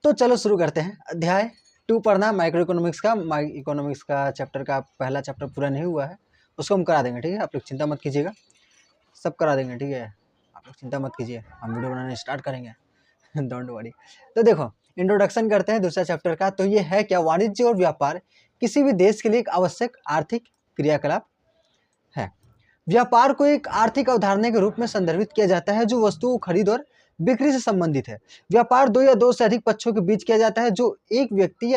तो चलो शुरू करते हैं। अध्याय 2 पढ़ना माइक्रो इकोनॉमिक्स का। इकोनॉमिक्स का चैप्टर का पहला चैप्टर पूरा नहीं हुआ है, उसको हम करा देंगे, ठीक है। आप लोग चिंता मत कीजिएगा, सब करा देंगे, ठीक है। आप लोग चिंता मत कीजिए, हम वीडियो बनाने स्टार्ट करेंगे। Don't worry. तो देखो, इंट्रोडक्शन करते हैं दूसरा चैप्टर का। तो ये है क्या, वाणिज्य और व्यापार किसी भी देश के लिए एक आवश्यक आर्थिक क्रियाकलाप है। व्यापार को एक आर्थिक अवधारणा के रूप में संदर्भित किया जाता है जो वस्तुओं खरीद और बिक्री से संबंधित है। व्यापार दो या दो से अधिक पक्षों के बीच किया जाता है जो एक व्यक्ति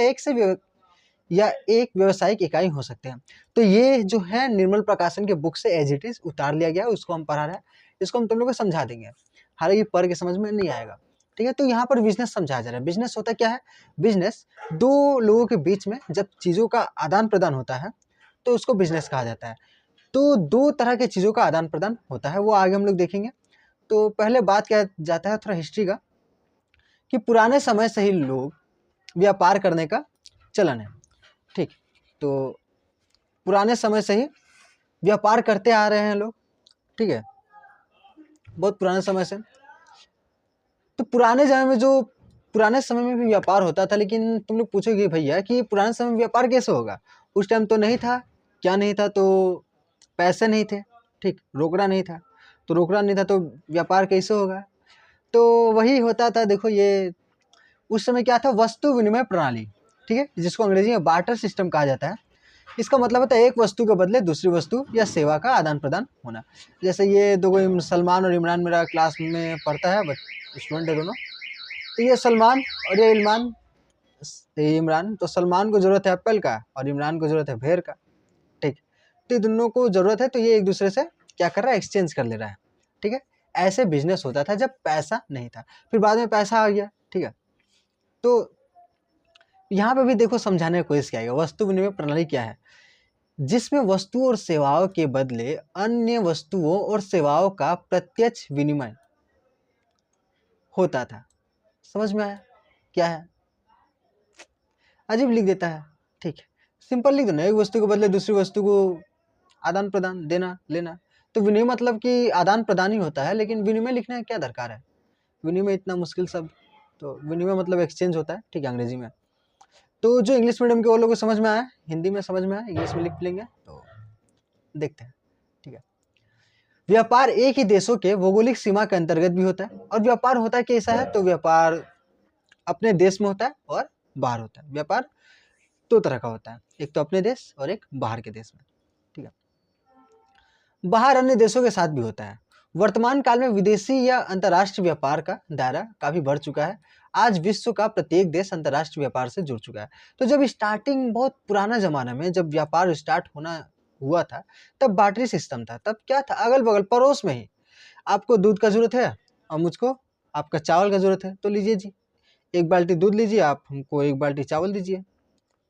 या एक व्यावसायिक इकाई हो सकते हैं। तो ये जो है निर्मल प्रकाशन के बुक से एज इट इज उतार लिया गया, उसको हम पढ़ा रहे हैं, इसको हम तुम लोग को समझा देंगे, हालांकि पढ़ के समझ में नहीं आएगा, ठीक है। तो यहाँ पर बिजनेस समझाया जा रहा है। बिजनेस होता क्या है? बिजनेस दो लोगों के बीच में जब चीज़ों का आदान प्रदान होता है तो उसको बिजनेस कहा जाता है। तो दो तरह के चीज़ों का आदान प्रदान होता है, वो आगे हम लोग देखेंगे। तो पहले बात किया जाता है थोड़ा हिस्ट्री का, कि पुराने समय से ही लोग व्यापार करने का चलन है, ठीक। तो पुराने समय से ही व्यापार करते आ रहे हैं लोग, ठीक है, बहुत पुराने समय से। तो पुराने समय में भी व्यापार होता था, लेकिन तुम लोग पूछोगे भैया कि पुराने समय में व्यापार कैसे होगा? उस टाइम तो नहीं था, क्या नहीं था? तो पैसे नहीं थे, ठीक, रोकड़ा नहीं था, तो रोकड़ा नहीं था तो व्यापार कैसे होगा? तो वही होता था, देखो ये उस समय क्या था, वस्तु विनिमय प्रणाली, ठीक है, जिसको अंग्रेजी में बार्टर सिस्टम कहा जाता है। इसका मतलब होता है एक वस्तु के बदले दूसरी वस्तु या सेवा का आदान प्रदान होना। जैसे ये दो सलमान और इमरान मेरा क्लास में पढ़ता है, बट स्टूडेंट है दोनों। तो ये सलमान और ये इमरान, तो सलमान को ज़रूरत है एप्पल का और इमरान को ज़रूरत है भेड़ का, ठीक। तो दोनों को ज़रूरत है, तो ये एक दूसरे से क्या कर रहा है, एक्सचेंज कर ले रहा है, ठीक है। ऐसे बिजनेस होता था जब पैसा नहीं था, फिर बाद में पैसा आ गया, ठीक है। तो यहाँ पे भी देखो समझाने की कोशिश किया गया, वस्तु विनिमय प्रणाली क्या है, जिसमें वस्तुओं और सेवाओं के बदले अन्य वस्तुओं और सेवाओं का प्रत्यक्ष विनिमय होता था। समझ में आया क्या है? अजीब लिख देता है, ठीक है, सिंपल लिख दो ना, एक वस्तु के बदले दूसरी वस्तु को आदान प्रदान, देना लेना। तो विनिमय मतलब कि आदान प्रदान ही होता है, लेकिन विनिमय लिखने का क्या दरकार है? विनिमय इतना मुश्किल शब्द, तो विनिमय मतलब एक्सचेंज होता है, ठीक है, अंग्रेजी में। तो जो इंग्लिश मीडियम के वो लोगों को समझ में आया, हिंदी में समझ में आया, इंग्लिश में लिख लेंगे, तो देखते हैं, ठीक है। व्यापार एक ही देशों के भौगोलिक सीमा के अंतर्गत भी होता है। और व्यापार होता कैसा है? तो व्यापार अपने देश में होता है और बाहर होता है। व्यापार दो तरह का होता है, एक तो अपने देश और एक बाहर के देश में, ठीक है। बाहर अन्य देशों के साथ भी होता है। वर्तमान काल में विदेशी या अंतर्राष्ट्रीय व्यापार का दायरा काफी बढ़ चुका है। आज विश्व का प्रत्येक देश अंतर्राष्ट्रीय व्यापार से जुड़ चुका है। तो जब स्टार्टिंग, बहुत पुराना जमाना में जब व्यापार स्टार्ट होना हुआ था, तब बार्टरी सिस्टम था। तब क्या था, अगल बगल पड़ोस में ही, आपको दूध का जरूरत है और मुझको आपका चावल का जरूरत है, तो लीजिए जी, एक बाल्टी दूध लीजिए, आप हमको एक बाल्टी चावल दीजिए,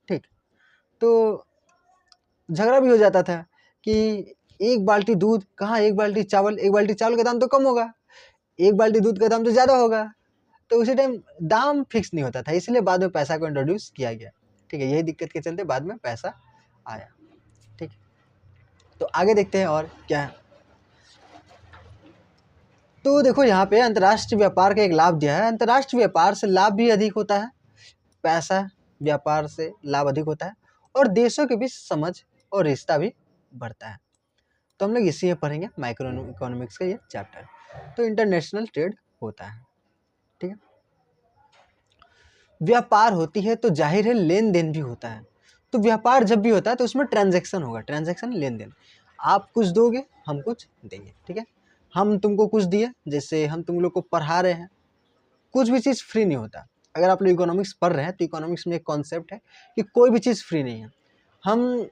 ठीक। तो झगड़ा भी हो जाता था कि एक बाल्टी दूध कहाँ, एक बाल्टी चावल, एक बाल्टी चावल का दाम तो कम होगा, एक बाल्टी दूध का दाम तो ज़्यादा होगा। तो उसी टाइम दाम फिक्स नहीं होता था, इसलिए बाद में पैसा को इंट्रोड्यूस किया गया, ठीक है। यही दिक्कत के चलते बाद में पैसा आया, ठीक। तो आगे देखते हैं और क्या है। तो देखो यहाँ पे अंतर्राष्ट्रीय व्यापार का एक लाभ दिया है। अंतर्राष्ट्रीय व्यापार से लाभ भी अधिक होता है, पैसा व्यापार से लाभ अधिक होता है, और देशों के बीच समझ और रिश्ता भी बढ़ता है। तो हम लोग इसी में पढ़ेंगे माइक्रो इकोनॉमिक्स का ये चैप्टर। तो इंटरनेशनल ट्रेड होता है, ठीक है। व्यापार होती है तो जाहिर है लेन देन भी होता है। तो व्यापार जब भी होता है तो उसमें ट्रांजैक्शन होगा, ट्रांजैक्शन लेन देन। आप कुछ दोगे, हम कुछ देंगे, ठीक है। हम तुमको कुछ दिए, जैसे हम तुम लोग को पढ़ा रहे हैं, कुछ भी चीज़ फ्री नहीं होता। अगर आप लोग इकोनॉमिक्स पढ़ रहे हैं तो इकोनॉमिक्स में एक कॉन्सेप्ट है कि कोई भी चीज़ फ्री नहीं है। हम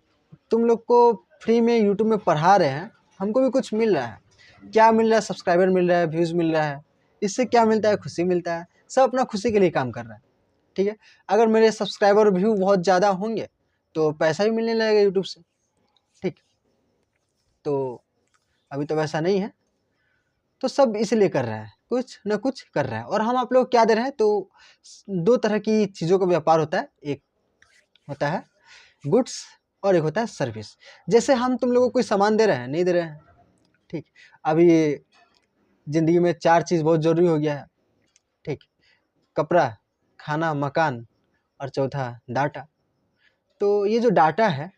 तुम लोग को फ्री में यूट्यूब में पढ़ा रहे हैं, हमको भी कुछ मिल रहा है। क्या मिल रहा है? सब्सक्राइबर मिल रहा है, व्यूज़ मिल रहा है। इससे क्या मिलता है? खुशी मिलता है। सब अपना खुशी के लिए काम कर रहा है, ठीक है। अगर मेरे सब्सक्राइबर और व्यू बहुत ज़्यादा होंगे तो पैसा भी मिलने लगेगा यूट्यूब से, ठीक। तो अभी तो वैसा नहीं है, तो सब इसलिए कर रहा है, कुछ न कुछ कर रहा है। और हम आप लोग क्या दे रहे हैं? तो दो तरह की चीज़ों का व्यापार होता है, एक होता है गुड्स और एक होता है सर्विस। जैसे हम तुम लोगों को कोई सामान दे रहे हैं, नहीं दे रहे हैं, ठीक। अभी ज़िंदगी में चार चीज़ बहुत ज़रूरी हो गया है, ठीक। कपड़ा, खाना, मकान और चौथा डाटा। तो ये जो डाटा है,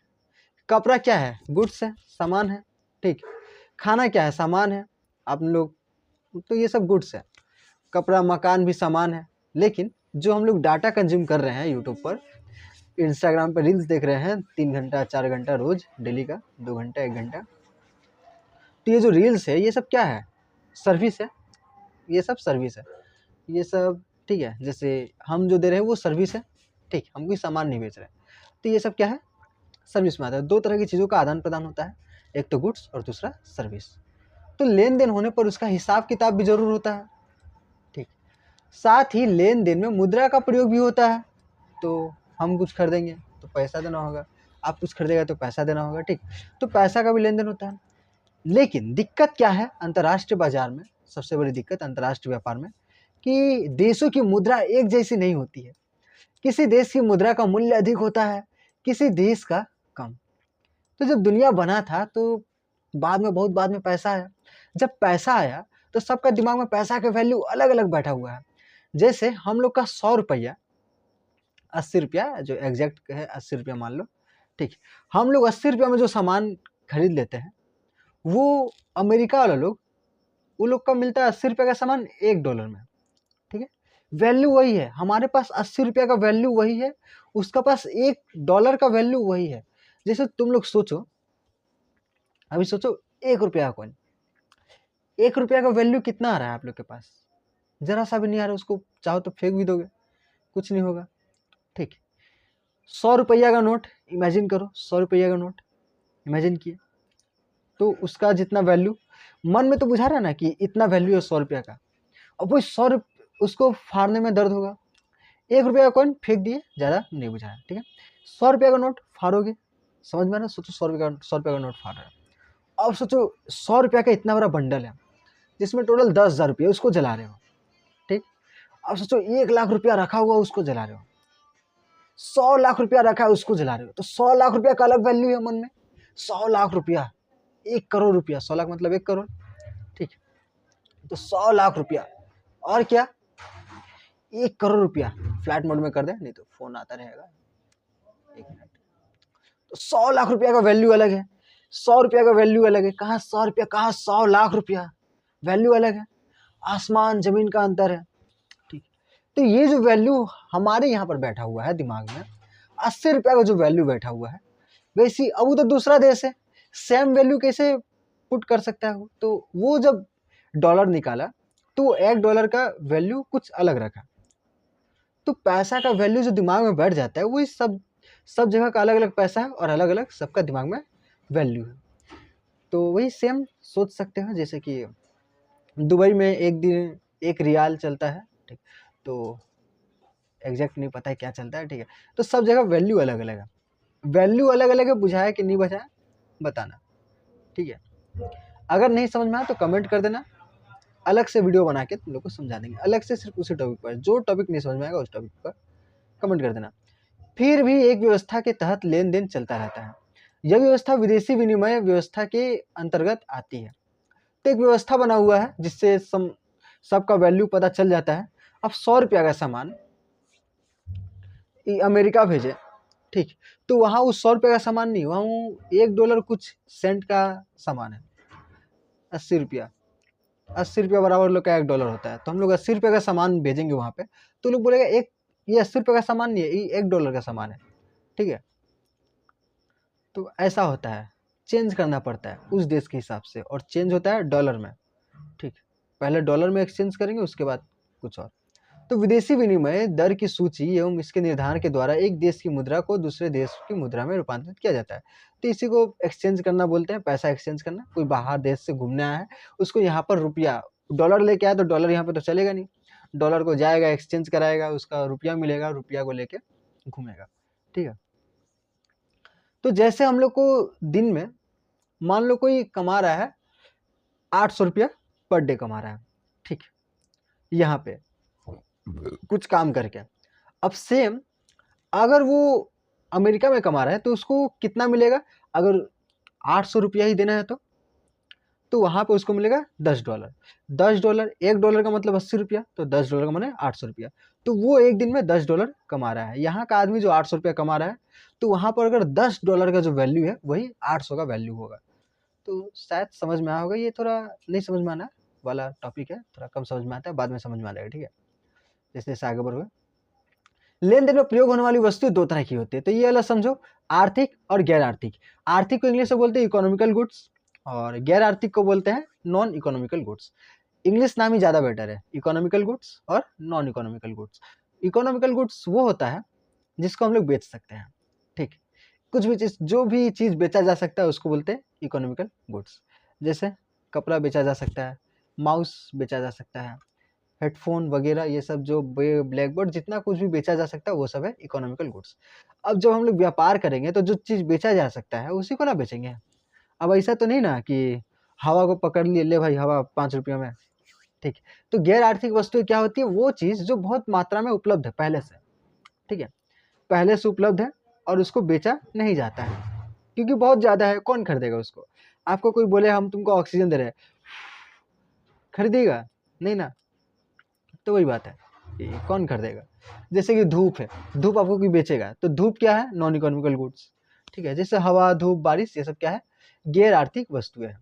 कपड़ा क्या है? गुड्स है, सामान है, ठीक। खाना क्या है? सामान है, आप लोग, तो ये सब गुड्स है। कपड़ा, मकान भी सामान है। लेकिन जो हम लोग डाटा कंज्यूम कर रहे हैं यूट्यूब पर, इंस्टाग्राम पर रील्स देख रहे हैं 3 घंटा 4 घंटा रोज, डेली का 2 घंटा 1 घंटा, तो ये जो रील्स है ये सब क्या है? सर्विस है। ये सब सर्विस है, ये सब, ठीक है। जैसे हम जो दे रहे हैं वो सर्विस है, ठीक, हम कोई सामान नहीं बेच रहे। तो ये सब क्या है? सर्विस में आता है। 2 तरह की चीज़ों का आदान प्रदान होता है, एक तो गुड्स और दूसरा सर्विस। तो लेन देन होने पर उसका हिसाब किताब भी जरूर होता है, ठीक। साथ ही लेन देन में मुद्रा का प्रयोग भी होता है। तो हम कुछ खरीदेंगे तो पैसा देना होगा, आप कुछ खरीदेगा तो पैसा देना होगा, ठीक। तो पैसा का भी लेन देन होता है। लेकिन दिक्कत क्या है अंतर्राष्ट्रीय बाजार में? सबसे बड़ी दिक्कत अंतर्राष्ट्रीय व्यापार में कि देशों की मुद्रा एक जैसी नहीं होती है। किसी देश की मुद्रा का मूल्य अधिक होता है, किसी देश का कम। तो जब दुनिया बना था तो बहुत बाद में पैसा आया। जब पैसा आया तो सबका दिमाग में पैसा का वैल्यू अलग अलग बैठा हुआ है। जैसे हम लोग का 100 रुपया, 80 रुपया, जो एग्जैक्ट है 80 रुपया मान लो, ठीक। हम लोग 80 रुपया में जो सामान खरीद लेते हैं, वो अमेरिका वाला लोग, वो लोग का मिलता है 80 रुपये का सामान $1 में, ठीक है। वैल्यू वही है, हमारे पास 80 रुपये का वैल्यू वही है, उसका पास $1 का वैल्यू वही है। जैसे तुम लोग सोचो, अभी सोचो 1 रुपया का कॉइन, 1 रुपया का वैल्यू कितना आ रहा है आप लोग के पास? जरा सा भी नहीं आ रहा। उसको चाहो तो फेंक भी दोगे, कुछ नहीं होगा, ठीक। 100 रुपया का नोट इमेजिन करो, 100 रुपया का नोट इमेजिन किए, तो उसका जितना वैल्यू मन में तो बुझा रहा है ना कि इतना वैल्यू है 100 रुपया का। अब वो 100 उसको फाड़ने में दर्द होगा। 1 रुपया का कॉइन फेंक दिए, ज़्यादा नहीं बुझाया, ठीक है। 100 रुपया का नोट फाड़ोगे, समझ में ना? सोचो 100 रुपया का नोट फाड़ रहा है। अब सोचो 100 रुपया का इतना बड़ा बंडल है जिसमें टोटल 10,000 रुपये, उसको जला रहे हो, ठीक। अब सोचो 1 लाख रुपया रखा हुआ, उसको जला रहे हो। 100 लाख रुपया रखा है, उसको जला रहे हो। तो 100 लाख रुपया का अलग वैल्यू है मन में। 100 लाख रुपया, 1 करोड़ रुपया, 100 लाख मतलब 1 करोड़, ठीक। तो 100 लाख रुपया, और क्या, 1 करोड़ रुपया। फ्लैट मोड में कर दे, नहीं तो फोन आता रहेगा, 1 मिनट। तो 100 लाख रुपया का वैल्यू अलग है, 100 रुपया का वैल्यू अलग है। कहाँ 100 रुपया, कहाँ 100 लाख रुपया, वैल्यू अलग है, आसमान जमीन का अंतर है, ठीक। तो ये जो वैल्यू हमारे यहाँ पर बैठा हुआ है दिमाग में, 80 रुपया का जो वैल्यू बैठा हुआ है, वैसी अब वो तो दूसरा देश है, सेम वैल्यू कैसे पुट कर सकता है? तो वो जब डॉलर निकाला तो $1 का वैल्यू कुछ अलग रखा। तो पैसा का वैल्यू जो दिमाग में बैठ जाता है, वही सब जगह का अलग अलग पैसा है और अलग अलग सबका दिमाग में वैल्यू है। तो वही सेम सोच सकते हो, जैसे कि दुबई में एक दिन 1 रियाल चलता है, ठीक। तो एग्जैक्ट नहीं पता है क्या चलता है, ठीक है। तो सब जगह वैल्यू अलग अलग है, वैल्यू अलग अलग है। बुझाया कि नहीं बुझाया बताना, ठीक है। अगर नहीं समझ में आया तो कमेंट कर देना, अलग से वीडियो बना के तुम लोग को समझा देंगे, अलग से, सिर्फ उसी टॉपिक पर। जो टॉपिक नहीं समझ में आएगा उस टॉपिक पर कमेंट कर देना। फिर भी एक व्यवस्था के तहत लेन देन चलता रहता है। यह व्यवस्था विदेशी विनिमय व्यवस्था के अंतर्गत आती है। तो एक व्यवस्था बना हुआ है जिससे सबका वैल्यू पता चल जाता है। अब 100 रुपया का सामान अमेरिका भेजे, ठीक, तो वहाँ उस 100 रुपये का सामान नहीं, वहाँ $1 कुछ सेंट का सामान है। 80 रुपया, 80 रुपया बराबर लोग का $1 होता है। तो हम लोग 80 रुपये का सामान भेजेंगे वहाँ पे, तो लोग बोलेगा ये 80 रुपये का सामान नहीं है, ये $1 का सामान है, ठीक है। तो ऐसा होता है, चेंज करना पड़ता है उस देश के हिसाब से, और चेंज होता है डॉलर में, ठीक। पहले डॉलर में एक्सचेंज करेंगे, उसके बाद कुछ और। तो विदेशी विनिमय दर की सूची एवं इसके निर्धारण के द्वारा एक देश की मुद्रा को दूसरे देश की मुद्रा में रूपांतरित किया जाता है। तो इसी को एक्सचेंज करना बोलते हैं, पैसा एक्सचेंज करना। कोई बाहर देश से घूमने आया है, उसको यहाँ पर रुपया, डॉलर लेके आया तो डॉलर यहाँ पे तो चलेगा नहीं, डॉलर को जाएगा, एक्सचेंज कराएगा, उसका रुपया मिलेगा, रुपया को लेके घूमेगा, ठीक है। तो जैसे हम लोग को दिन में, मान लो कोई कमा रहा है 800 रुपया पर डे कमा रहा है, ठीक, यहाँ पे कुछ काम करके। अब सेम अगर वो अमेरिका में कमा रहा है तो उसको कितना मिलेगा? अगर 800 रुपया ही देना है तो तो वहाँ पे उसको मिलेगा $10। $10, $1 का मतलब 80 रुपया, तो $10 का माने 800 रुपया। तो वो एक दिन में $10 कमा रहा है। यहाँ का आदमी जो 800 रुपया कमा रहा है, तो वहाँ पर अगर $10 का जो वैल्यू है वही 800 का वैल्यू होगा। तो शायद समझ में आया होगा। ये थोड़ा नहीं समझ में आना वाला टॉपिक है, थोड़ा कम समझ में आता है, बाद में समझ में आ जाएगा, ठीक है। जैसे जैसे आगे बढ़ोगे। लेन देन में प्रयोग होने वाली वस्तु दो तरह की होती है, तो ये वाला समझो, आर्थिक और गैर आर्थिक। आर्थिक को इंग्लिश में बोलते हैं इकोनॉमिकल गुड्स, और गैर आर्थिक को बोलते हैं नॉन इकोनॉमिकल गुड्स। इंग्लिश नाम ही ज़्यादा बेटर है, इकोनॉमिकल गुड्स और non economical goods. Economical goods वो होता है जिसको हम लोग बेच सकते हैं, ठीक। कुछ भी चीज़, जो भी चीज़ बेचा जा सकता है उसको बोलते हैं इकोनॉमिकल गुड्स। जैसे कपड़ा बेचा जा सकता है, माउस बेचा जा सकता है, हेडफोन वगैरह, ये सब जो ब्लैक बोर्ड, जितना कुछ भी बेचा जा सकता है वो सब है इकोनॉमिकल गुड्स। अब जब हम लोग व्यापार करेंगे तो जो चीज़ बेचा जा सकता है उसी को ना बेचेंगे। अब ऐसा तो नहीं ना कि हवा को पकड़ लिए, ले भाई हवा 5 रुपये में, ठीक। तो गैर आर्थिक वस्तुएं क्या होती है? वो चीज़ जो बहुत मात्रा में उपलब्ध है पहले से, ठीक है, पहले से उपलब्ध है और उसको बेचा नहीं जाता है क्योंकि बहुत ज़्यादा है, कौन खरीदेगा उसको? आपको कोई बोले हम तुमको ऑक्सीजन दे रहे हैं, खरीदेगा नहीं ना। तो वही बात है, कौन खरीदेगा? जैसे कि धूप है, धूप आपको कोई बेचेगा, तो धूप क्या है? नॉन इकोनॉमिकल गुड्स, ठीक है। जैसे हवा, धूप, बारिश, ये सब क्या है? गैर आर्थिक वस्तुएं हैं।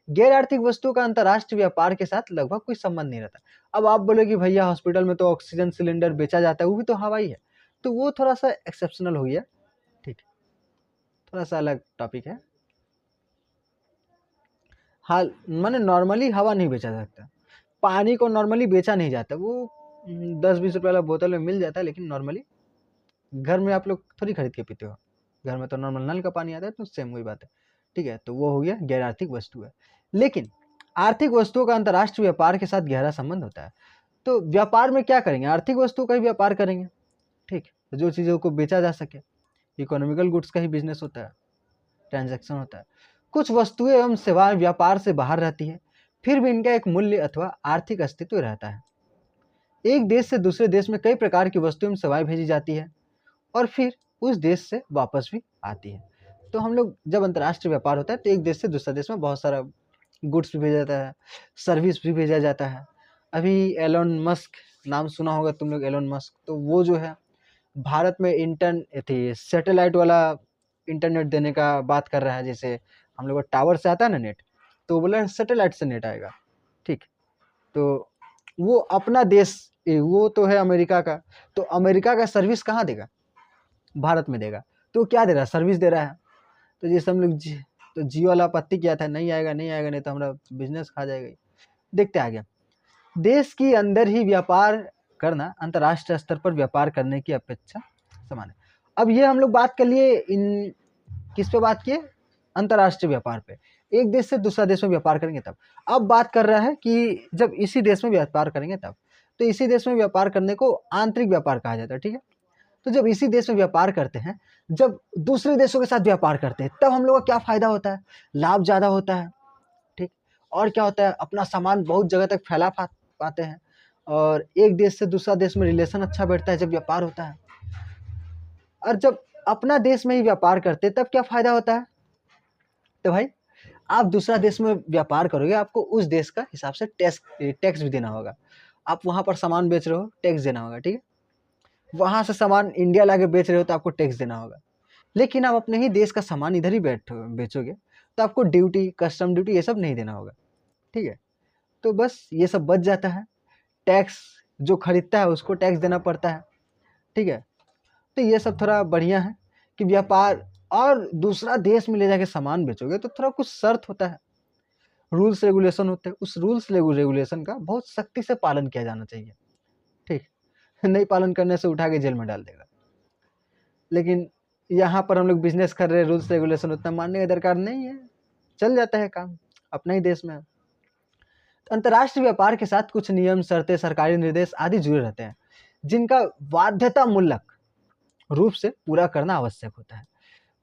गैर आर्थिक वस्तुओं का अंतर्राष्ट्रीय व्यापार के साथ लगभग कोई संबंध नहीं रहता। अब आप बोले कि भैया हॉस्पिटल में तो ऑक्सीजन सिलेंडर बेचा जाता है, वो भी तो हवा ही है, तो वो थोड़ा सा एक्सेप्शनल हो गया, ठीक, थोड़ा सा अलग टॉपिक है। हाल माने नॉर्मली हवा नहीं बेचा सकता, पानी को नॉर्मली बेचा नहीं जाता, वो 10-20 रुपये वाला बोतल में मिल जाता है, लेकिन नॉर्मली घर में आप लोग थोड़ी खरीद के पीते हो, घर में तो नॉर्मल नल का पानी आता है, तो सेम वही बात है, ठीक है। तो वो हो गया गैर आर्थिक वस्तु है। लेकिन आर्थिक वस्तुओं का अंतर्राष्ट्रीय व्यापार के साथ गहरा संबंध होता है। तो व्यापार में क्या करेंगे? आर्थिक वस्तुओं का ही व्यापार करेंगे, ठीक, जो चीज़ों को बेचा जा सके। इकोनॉमिकल गुड्स का ही बिजनेस होता है, ट्रांजैक्शन होता है। कुछ वस्तुएं एवं सेवाएं व्यापार से बाहर रहती है, फिर भी इनका एक मूल्य अथवा आर्थिक अस्तित्व रहता है। एक देश से दूसरे देश में कई प्रकार की वस्तुएं एवं सेवाएं भेजी जाती है और फिर उस देश से वापस भी आती है। तो हम लोग जब अंतर्राष्ट्रीय व्यापार होता है तो एक देश से दूसरा देश में बहुत सारा गुड्स भी भेजा जाता है, सर्विस भी भेजा जाता है। अभी एलोन मस्क, नाम सुना होगा तुम लोग, एलोन मस्क, तो वो जो है भारत में सैटेलाइट वाला इंटरनेट देने का बात कर रहा है। जैसे हम लोग को टावर से आता है ना नेट, तो वो बोला सैटेलाइट से नेट आएगा, ठीक। तो वो अपना देश, वो तो है अमेरिका का, तो अमेरिका का सर्विस कहाँ देगा? भारत में देगा। तो क्या दे रहा है? सर्विस दे रहा है। तो जैसे हम लोग तो जियो वाला आपत्ति किया था, नहीं आएगा नहीं आएगा, नहीं तो हमारा बिजनेस खा जाएगा। देखते आ गया। देश के अंदर ही व्यापार करना अंतर्राष्ट्रीय स्तर पर व्यापार करने की अपेक्षा समान है। अब ये हम लोग बात कर लिए, इन किस पे बात किए? अंतर्राष्ट्रीय व्यापार पे, एक देश से दूसरा देश में व्यापार करेंगे तब। अब बात कर रहा है कि जब इसी देश में व्यापार करेंगे तब, तो इसी देश में व्यापार करने को आंतरिक व्यापार कहा जाता है, ठीक है। तो जब इसी देश में व्यापार करते हैं, जब दूसरे देशों के साथ व्यापार करते हैं, तब हम लोग का क्या फायदा होता है? लाभ ज़्यादा होता है, ठीक। और क्या होता है? अपना सामान बहुत जगह तक फैला पाते हैं, और एक देश से दूसरा देश में रिलेशन अच्छा बैठता है जब व्यापार होता है। और जब अपना देश में ही व्यापार करते हैं तब क्या फायदा होता है? तो भाई आप दूसरा देश में व्यापार करोगे, आपको उस देश का हिसाब से टैक्स भी देना होगा। आप वहाँ पर सामान बेच रहे हो, टैक्स देना होगा, ठीक है। वहाँ से सामान इंडिया लाके बेच रहे हो तो आपको टैक्स देना होगा। लेकिन आप अपने ही देश का सामान इधर ही बेचोगे तो आपको ड्यूटी, कस्टम ड्यूटी, ये सब नहीं देना होगा, ठीक है। तो बस ये सब बच जाता है। टैक्स जो खरीदता है उसको टैक्स देना पड़ता है, ठीक है। तो ये सब थोड़ा बढ़िया है कि व्यापार, और दूसरा देश में ले जाके सामान बेचोगे तो थोड़ा कुछ शर्त होता है, रूल्स रेगुलेशन होते हैं। उस रूल्स रेगुलेशन का बहुत सख्ती से पालन किया जाना चाहिए, ठीक। नहीं पालन करने से उठा के जेल में डाल देगा। लेकिन यहाँ पर हम लोग बिजनेस कर रहे हैं, रूल्स रेगुलेशन उतना मानने का दरकार नहीं है, चल जाता है काम, अपना ही देश में। अंतर्राष्ट्रीय व्यापार के साथ कुछ नियम, शर्तें, सरकारी निर्देश आदि जुड़े रहते हैं, जिनका बाध्यतामूलक रूप से पूरा करना आवश्यक होता है।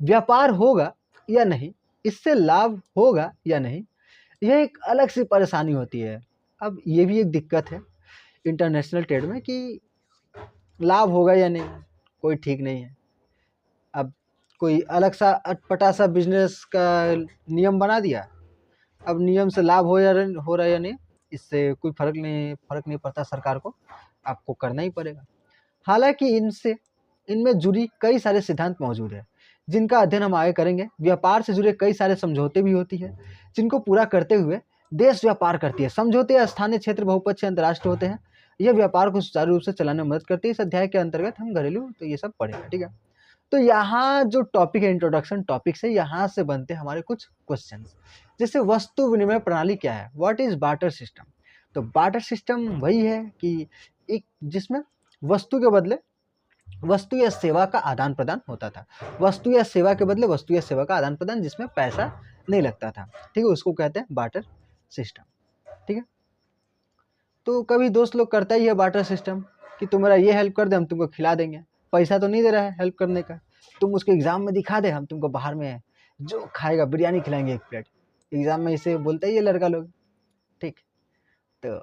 व्यापार होगा या नहीं, इससे लाभ होगा या नहीं, यह एक अलग सी परेशानी होती है। अब ये भी एक दिक्कत है इंटरनेशनल ट्रेड में कि लाभ होगा या नहीं, कोई ठीक नहीं है। अब कोई अलग सा अटपटा सा बिजनेस का नियम बना दिया, अब नियम से लाभ हो रहा है या नहीं, इससे कोई फर्क नहीं पड़ता, सरकार को आपको करना ही पड़ेगा। हालांकि इनमें जुड़ी कई सारे सिद्धांत मौजूद है जिनका अध्ययन हम आगे करेंगे। व्यापार से जुड़े कई सारे समझौते भी होती है जिनको पूरा करते हुए देश व्यापार करती है। समझौते स्थानीय क्षेत्र, बहुपक्षीय, अंतर्राष्ट्रीय होते हैं। यह व्यापार को सुचारू रूप से चलाने में मदद करती है। इस अध्याय के अंतर्गत हम घरेलू तो ये सब पढ़ेंगे, ठीक है। तो यहाँ जो टॉपिक है, इंट्रोडक्शन टॉपिक से यहाँ से बनते हैं हमारे कुछ क्वेश्चन। जैसे वस्तु विनिमय प्रणाली क्या है, व्हाट इज बार्टर सिस्टम। तो बार्टर सिस्टम वही है कि एक जिसमें वस्तु के बदले वस्तु या सेवा का आदान प्रदान होता था। वस्तु या सेवा के बदले वस्तु या सेवा का आदान प्रदान, जिसमें पैसा नहीं लगता था, ठीक है, उसको कहते हैं बार्टर सिस्टम, ठीक है। तो कभी दोस्त लोग करता ही है बार्टर सिस्टम कि तुम मेरा ये हेल्प कर दे, हम तुमको खिला देंगे। पैसा तो नहीं दे रहा है हेल्प करने का, तुम उसको एग्जाम में दिखा दे, हम तुमको बाहर में जो खाएगा बिरयानी खिलाएंगे 1 प्लेट। एग्जाम में इसे बोलता ही है लड़का लोग, ठीक। तो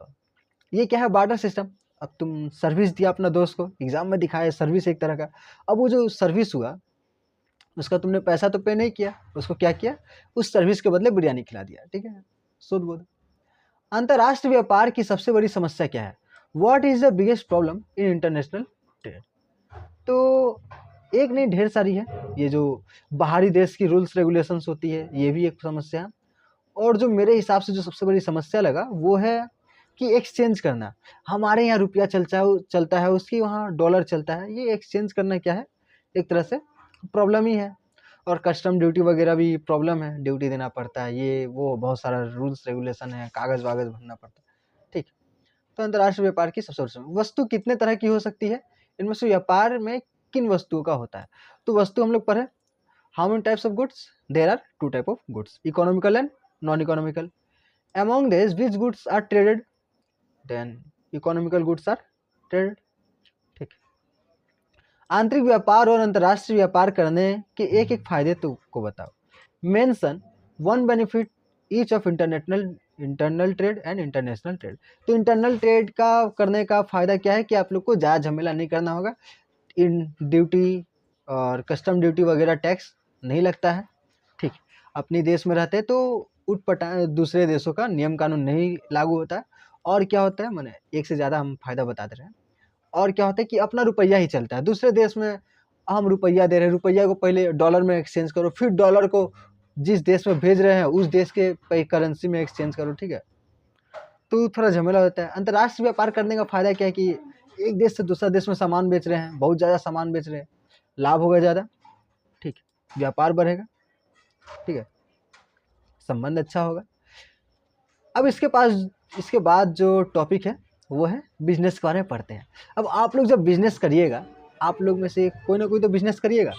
ये क्या है, बार्टर सिस्टम। अब तुम सर्विस दिया अपना दोस्त को, एग्जाम में दिखाया, सर्विस एक तरह का। अब वो जो सर्विस हुआ उसका तुमने पैसा तो पे नहीं किया, उसको क्या किया, उस सर्विस के बदले बिरयानी खिला दिया, ठीक है, शुद्ध बोध। अंतर्राष्ट्रीय व्यापार की सबसे बड़ी समस्या क्या है, what is the biggest problem in international trade. तो एक नहीं, ढेर सारी है। ये जो बाहरी देश की रूल्स रेगुलेशंस होती है, ये भी एक समस्या है। और जो मेरे हिसाब से जो सबसे बड़ी समस्या लगा वो है कि एक्सचेंज करना। हमारे यहाँ रुपया चलता है, उसकी वहाँ डॉलर चलता है। ये एक्सचेंज करना क्या है, एक तरह से प्रॉब्लम ही है। और कस्टम ड्यूटी वगैरह भी प्रॉब्लम है, ड्यूटी देना पड़ता है, ये वो बहुत सारा रूल्स रेगुलेशन है, कागज़ वागज़ भरना पड़ता है, ठीक। तो अंतर्राष्ट्रीय व्यापार की सबसे बड़ी वस्तु कितने तरह की हो सकती है, इनमें से व्यापार में किन वस्तुओं का होता है। तो वस्तु हम लोग पढ़े, how many types of goods, there are 2 type of goods, economical and non economical. among these which goods are traded, then economical goods are traded, ठीक। आंतरिक व्यापार और अंतर्राष्ट्रीय व्यापार करने के एक एक फायदे तो को बताओ। Mention 1 benefit each of internal trade and international trade. तो इंटरनल ट्रेड का करने का फायदा क्या है कि आप लोग को ज़्यादा झमेला नहीं करना होगा, इन ड्यूटी और कस्टम ड्यूटी वगैरह टैक्स नहीं लगता है, ठीक। अपने देश में रहते तो दूसरे देशों का नियम कानून नहीं लागू होता है। और क्या होता है, मैंने एक से ज़्यादा हम फायदा बता दे रहे हैं। और क्या होता है कि अपना रुपया ही चलता है, दूसरे देश में हम रुपया दे रहे हैं, रुपया को पहले डॉलर में एक्सचेंज करो, फिर डॉलर को जिस देश में भेज रहे हैं उस देश के करेंसी में एक्सचेंज करो, ठीक है। तो थोड़ा झमेला होता है। अंतर्राष्ट्रीय व्यापार करने का फायदा क्या है कि एक देश से दूसरा देश में सामान बेच रहे हैं, बहुत ज़्यादा सामान बेच रहे हैं, लाभ होगा ज़्यादा, ठीक, व्यापार बढ़ेगा, ठीक है, संबंध अच्छा होगा। अब इसके बाद जो टॉपिक है वो है बिजनेस के बारे में पढ़ते हैं। अब आप लोग जब बिजनेस करिएगा, आप लोग में से कोई ना कोई तो बिजनेस करिएगा।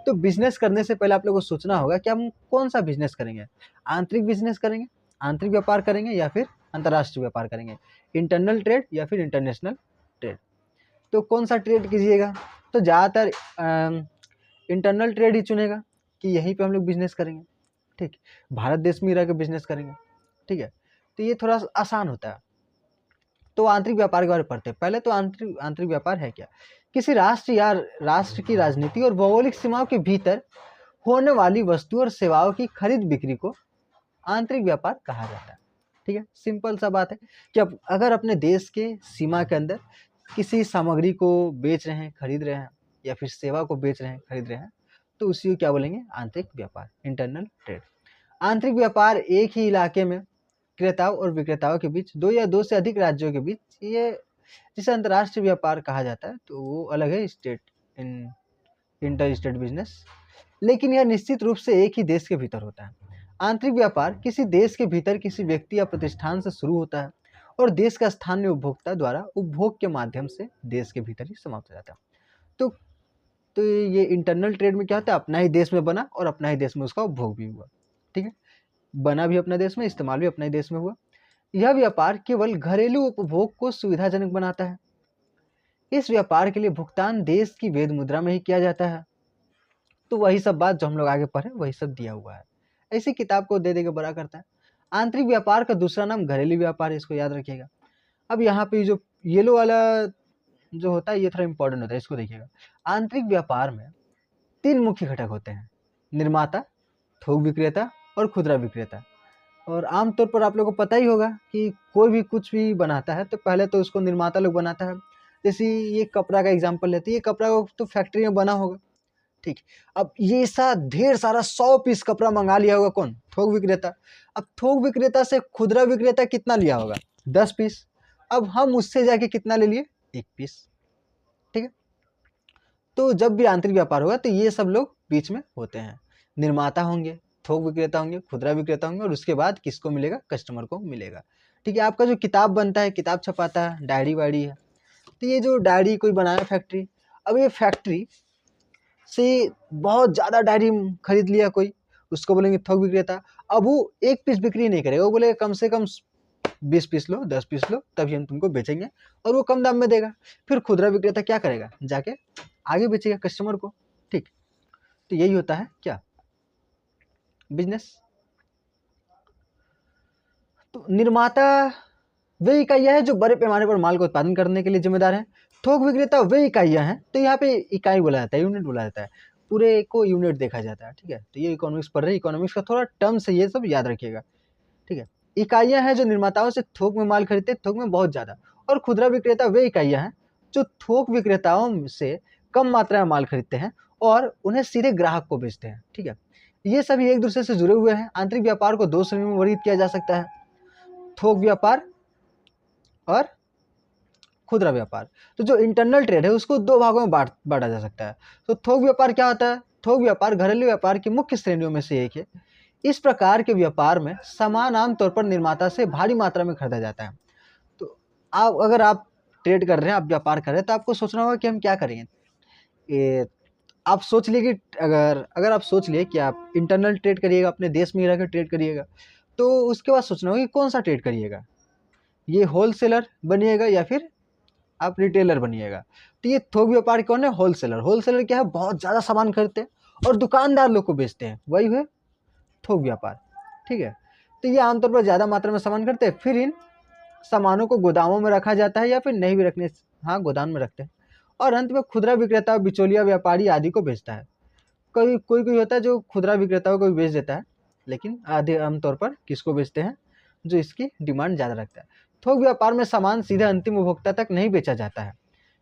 तो बिजनेस करने से पहले आप लोग को सोचना होगा कि हम कौन सा बिजनेस करेंगे, आंतरिक बिजनेस करेंगे, आंतरिक व्यापार करेंगे, या फिर अंतर्राष्ट्रीय व्यापार करेंगे, इंटरनल ट्रेड या फिर इंटरनेशनल ट्रेड। तो कौन सा ट्रेड कीजिएगा, तो ज़्यादातर इंटरनल ट्रेड ही चुनेगा कि यहीं पे हम लोग बिजनेस करेंगे, ठीक, भारत देश में रह के बिजनेस करेंगे, ठीक है। तो ये थोड़ा आसान होता है। तो आंतरिक व्यापार के बारे में पढ़ते हैं। पहले तो आंतरिक व्यापार है क्या, किसी राष्ट्र या राष्ट्र की राजनीति और भौगोलिक सीमाओं के भीतर होने वाली वस्तु और सेवाओं की खरीद बिक्री को आंतरिक व्यापार कहा जाता है, ठीक है। सिंपल सा बात है कि अब अगर अपने देश के सीमा के अंदर किसी सामग्री को बेच रहे हैं, खरीद रहे हैं, या फिर सेवा को बेच रहे हैं, खरीद रहे हैं, तो उसी को क्या बोलेंगे, आंतरिक व्यापार, इंटरनल ट्रेड। आंतरिक व्यापार एक ही इलाके में क्रेताओं और विक्रेताओं के बीच, 2 या 2 से अधिक राज्यों के बीच, ये जिसे अंतर्राष्ट्रीय व्यापार कहा जाता है। तो वो अलग है, इंटर स्टेट बिजनेस, लेकिन यह निश्चित रूप से एक ही देश के भीतर होता है। आंतरिक व्यापार किसी देश के भीतर किसी व्यक्ति या प्रतिष्ठान से शुरू होता है और देश का स्थानीय उपभोक्ता द्वारा उपभोग के माध्यम से देश के भीतर ही समाप्त हो जाता है। तो ये इंटरनल ट्रेड में क्या होता है, अपना ही देश में बना और अपना ही देश में उसका उपभोग भी हुआ, ठीक है, बना भी अपने देश में, इस्तेमाल भी अपने देश में हुआ। यह व्यापार केवल घरेलू उपभोग को सुविधाजनक बनाता है। इस व्यापार के लिए भुगतान देश की वैध मुद्रा में ही किया जाता है। तो वही सब बात जो हम लोग आगे पढ़े वही सब दिया हुआ है, ऐसी किताब को दे दे के बड़ा करता है। आंतरिक व्यापार का दूसरा नाम घरेलू व्यापार है, इसको याद रखिएगा। अब यहाँ पे जो येलो वाला जो होता है ये थोड़ा इंपॉर्टेंट होता है, इसको देखिएगा। आंतरिक व्यापार में 3 मुख्य घटक होते हैं, निर्माता, थोक विक्रेता और खुदरा विक्रेता। और आमतौर पर आप लोगों को पता ही होगा कि कोई भी कुछ भी बनाता है तो पहले तो उसको निर्माता लोग बनाता है। जैसे ये कपड़ा का एग्जांपल लेते हैं, ये कपड़ा तो फैक्ट्री में बना होगा, ठीक। अब ये ऐसा ढेर सारा 100 पीस कपड़ा मंगा लिया होगा कौन? थोक विक्रेता। अब थोक विक्रेता से खुदरा विक्रेता कितना लिया होगा? 10 पीस। अब हम उससे जाके कितना ले लिए? 1 पीस, ठीक है। तो जब भी आंतरिक व्यापार होगा तो ये सब लोग बीच में होते हैं, निर्माता होंगे, थोक विक्रेता होंगे, खुदरा विक्रेता होंगे, और उसके बाद किसको मिलेगा? कस्टमर को मिलेगा, ठीक है। आपका जो किताब बनता है, किताब छपाता है, डायरी वायरी है, तो ये जो डायरी कोई बनाया फैक्ट्री, अब ये फैक्ट्री से बहुत ज़्यादा डायरी खरीद लिया कोई, उसको बोलेंगे थोक विक्रेता। अब वो 1 पीस बिक्री नहीं करेगा, वो बोलेगा कम से कम 20 पीस लो, 10 पीस लो, तभी हम तुमको बेचेंगे, और वो कम दाम में देगा। फिर खुदरा विक्रेता क्या करेगा? जाके आगे बेचेगा कस्टमर को, ठीक। तो यही होता है क्या? बिजनेस। तो निर्माता वे इकाइयाँ हैं जो बड़े पैमाने पर माल का उत्पादन करने के लिए जिम्मेदार हैं। थोक विक्रेता वे इकाइयाँ हैं, तो यहाँ पे इकाई बोला जाता है, यूनिट बोला जाता है, पूरे को यूनिट देखा जाता है, ठीक है। तो ये इकोनॉमिक्स पढ़ रहे हैं, इकोनॉमिक्स का थोड़ा टर्म से ये सब याद रखिएगा, ठीक है। इकाइयाँ हैं जो निर्माताओं से थोक में माल खरीदते हैं, थोक में बहुत ज़्यादा। और खुदरा विक्रेता वे इकाइयाँ हैं जो थोक विक्रेताओं से कम मात्रा में माल खरीदते हैं और उन्हें सीधे ग्राहक को बेचते हैं, ठीक है। ये सभी एक दूसरे से जुड़े हुए हैं। आंतरिक व्यापार को 2 श्रेणियों में वर्गीकृत किया जा सकता है, थोक व्यापार और खुदरा व्यापार। तो जो इंटरनल ट्रेड है उसको 2 भागों में बांटा जा सकता है। तो थोक व्यापार क्या होता है? थोक व्यापार घरेलू व्यापार की मुख्य श्रेणियों में से एक है। इस प्रकार के व्यापार में सामान आमतौर पर निर्माता से भारी मात्रा में खरीदा जाता है। तो अगर आप ट्रेड कर रहे हैं, आप व्यापार कर रहे हैं, तो आपको सोचना होगा कि हम क्या करेंगे। आप सोच लिए कि अगर आप सोच लिए कि आप इंटरनल ट्रेड करिएगा, अपने देश में ही रहकर ट्रेड करिएगा, तो उसके बाद सोचना होगा कि कौन सा ट्रेड करिएगा, ये होलसेलर बनिएगा या फिर आप रिटेलर बनिएगा। तो ये थोक व्यापार कौन है? होलसेलर। होलसेलर क्या है? बहुत ज़्यादा सामान खरीदते हैं और दुकानदार लोग को बेचते हैं, वही है थोक व्यापार, ठीक है। तो ये आमतौर पर ज़्यादा मात्रा में सामान खरीदते हैं, फिर इन सामानों को गोदामों में रखा जाता है या फिर नहीं भी रखने, हाँ गोदाम में रखते हैं। और अंत में खुदरा विक्रेता, बिचौलिया व्यापारी आदि को बेचता है। कोई कोई होता है जो खुदरा विक्रेताओं को भी बेच देता है, लेकिन आधे आमतौर पर किसको बेचते हैं? जो इसकी डिमांड ज़्यादा रखता है। थोक व्यापार में सामान सीधे अंतिम उपभोक्ता तक नहीं बेचा जाता है,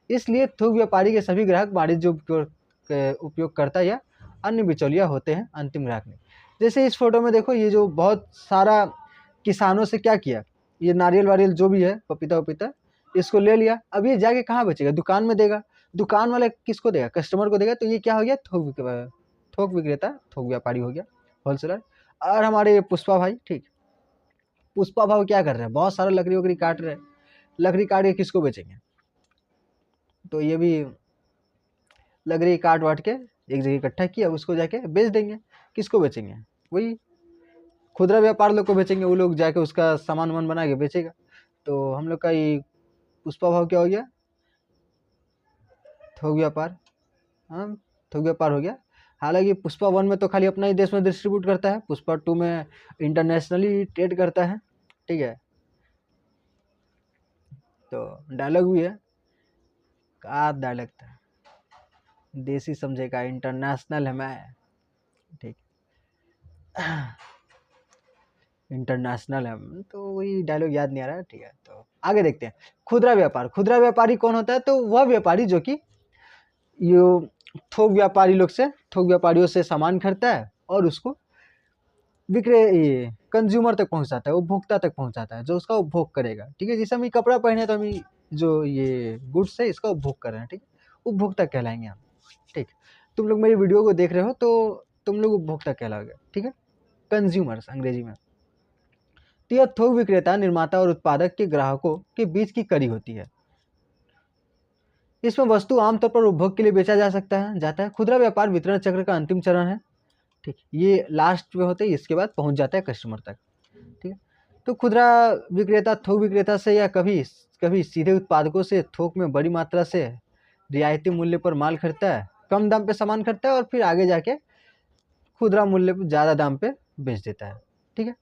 इसलिए थोक व्यापारी के सभी ग्राहक वाणिज्य उपयोगकर्ता या अन्य बिचौलिया होते हैं, अंतिम ग्राहक नहीं। जैसे इस फोटो में देखो, ये जो बहुत सारा किसानों से क्या किया, ये नारियल वारियल जो भी है, पपीता वपीता, इसको ले लिया। अब ये जाके कहाँ बेचेगा? दुकान में देगा। दुकान वाले किसको देगा? कस्टमर को देगा। तो ये क्या हो गया? थोक विक्रेता, थोक व्यापारी हो गया, होलसेलर। और हमारे पुष्पा भाई, ठीक, पुष्पा भाव क्या कर रहे हैं? बहुत सारा लकड़ी वकड़ी काट रहे हैं, लकड़ी काट के किसको बेचेंगे? तो ये भी लकड़ी काट वाट के एक जगह इकट्ठा किया, उसको जाके बेच देंगे। किसको बेचेंगे? वही खुदरा व्यापार लोग को बेचेंगे, वो लोग जाके उसका सामान वामान बना के बेचेगा। तो हम लोग का ये पुष्पा भाव क्या हो गया? थोक व्यापार, हाँ थोक व्यापार हो गया। हालांकि पुष्पा 1 में तो खाली अपना ही देश में डिस्ट्रीब्यूट करता है, पुष्पा 2 में इंटरनेशनली ट्रेड करता है, ठीक है। तो डायलॉग भी है, का डायलॉग था, देसी समझेगा इंटरनेशनल है मैं, ठीक, इंटरनेशनल है, तो वही डायलॉग याद नहीं आ रहा है, ठीक है। तो आगे देखते हैं। खुदरा व्यापार, खुदरा व्यापारी कौन होता है? तो वह व्यापारी जो कि ये थोक व्यापारी लोग से, थोक व्यापारियों से सामान खरीदता है और उसको ये कंज्यूमर तक पहुंचाता है, उपभोक्ता तक पहुंचाता है, जो उसका उपभोग करेगा, ठीक है। जैसे हम ये कपड़ा पहने तो हम जो ये गुड्स है इसका उपभोग कर रहे हैं, ठीक है, उपभोक्ता कहलाएंगे हम, ठीक। तुम लोग मेरी वीडियो को देख रहे हो तो तुम लोग उपभोक्ता कहलाओगे, ठीक है, कंज्यूमर्स अंग्रेजी में। तो यह थोक विक्रेता निर्माता और उत्पादक के ग्राहकों के बीच की कड़ी होती है। इसमें वस्तु आमतौर पर उपभोग के लिए बेचा जाता है। खुदरा व्यापार वितरण चक्र का अंतिम चरण है, ठीक, ये लास्ट में होते हैं, इसके बाद पहुंच जाता है कस्टमर तक, ठीक है। तो खुदरा विक्रेता थोक विक्रेता से या कभी कभी सीधे उत्पादकों से थोक में बड़ी मात्रा से रियायती मूल्य पर माल खरीदता है, कम दाम पे सामान खरीदता है और फिर आगे जाके खुदरा मूल्य पर ज़्यादा दाम पे बेच देता है, ठीक है।